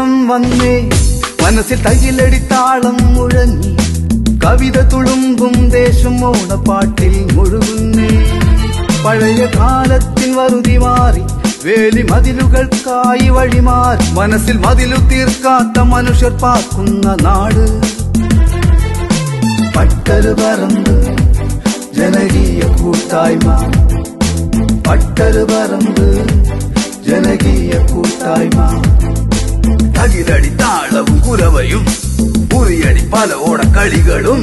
പൊന്നോണം വന്നേ മനസ്സിൽ തകിലടിത്താളം മുഴങ്ങി കവിത തുളുമ്പും ദേശം ഓണപ്പാട്ടിൽ മുഴുകുന്നേ പഴയ കാലത്തിൽ വറുതി മാറി വേലി മതിലുകൾക്കായി വഴിമാറി മനസ്സിൽ മതിലു തീർക്കാത്ത മനുഷ്യർ പാർക്കുന്ന നാട് പട്ടര് പറമ്പ് ജനകീയ കൂട്ടായ്മ പട്ടര് പറമ്പ് ജനകീയ കൂട്ടായ്മ തകിലടി താളവും കുരവയും ഉറിയടി പല ഓടക്കളികളും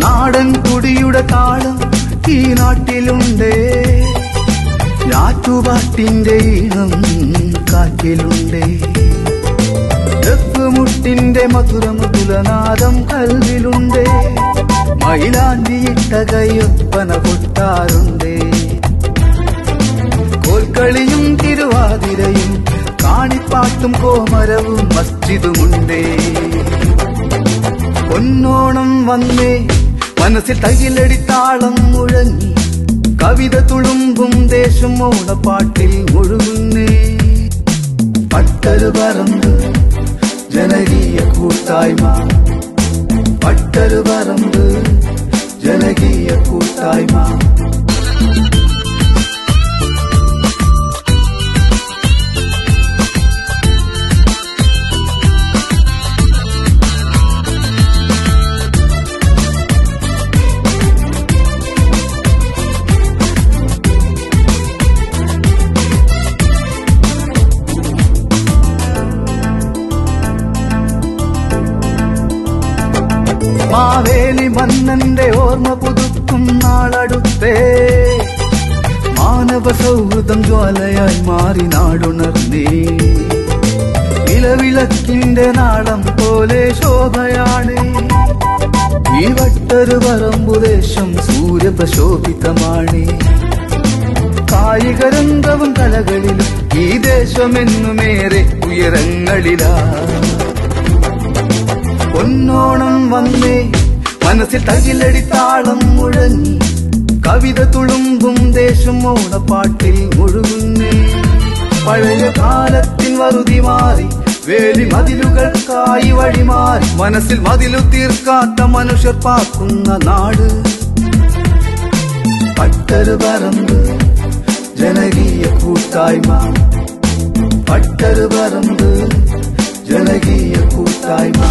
നാടൻ കുടിയുടെ താളം ഈ നാട്ടിലുണ്ടേ ഞാറ്റുപാട്ടിന്റെ ഈണം കാറ്റിലുണ്ടേ മുട്ടിന്റെ മധുരമധുലനാദം കൽവിലുണ്ടേ മയിലാഞ്ചിയിട്ട കയ്യൊപ്പന കൊട്ടാറുണ്ടേ കോൽക്കളിയും തിരുവാതിരയും കാണിപ്പാട്ടും കോമരവും മസ്ജിദുമുണ്ടേ പൊന്നോണം വന്നേ മനസ്സിൽ തകിലടിത്താളം മുഴങ്ങി കവിത തുളുമ്പും ദേശം ഓണപ്പാട്ടിൽ മുഴുകുന്നേ പട്ടര് പറമ്പ് ജനകീയ കൂട്ടായ്മ പട്ടര് പറമ്പ് ജനകീയ കൂട്ടായ്മ മാവേലി മന്നന്റെ ഓർമ്മ പുതുക്കും നാളടുത്തേ മാനവ സൗഹൃദം ജ്വാലയായി മാറി നാടുണർന്നേ നിലവിളക്കിന്റെ നാളം പോലെ ശോഭയാണ് ഈ വട്ടര് പറമ്പുദേശം സൂര്യപ്രശോഭിതമാണ് കായികരംഗവും കലകളിലും ഈ ദേശമെന്നുമേറെ ഉയരങ്ങളിലാ പൊന്നോണം വന്നേ മനസ്സിൽ തകിലടിത്താളം മുഴങ്ങി കവിത തുളുമ്പും ദേശം ഓണപ്പാട്ടിൽ മുഴുകുന്നേ പഴയ കാലത്തിൽ വറുതി മാറി വേലി മതിലുകൾക്കായി വഴിമാറി മനസ്സിൽ മതിലു തീർക്കാത്ത മനുഷ്യർ പാർക്കുന്ന നാട് പട്ടര് പറമ്പ് ജനകീയ കൂട്ടായ്മ പട്ടര് പറമ്പ് ജനകീയ കൂട്ടായ്മ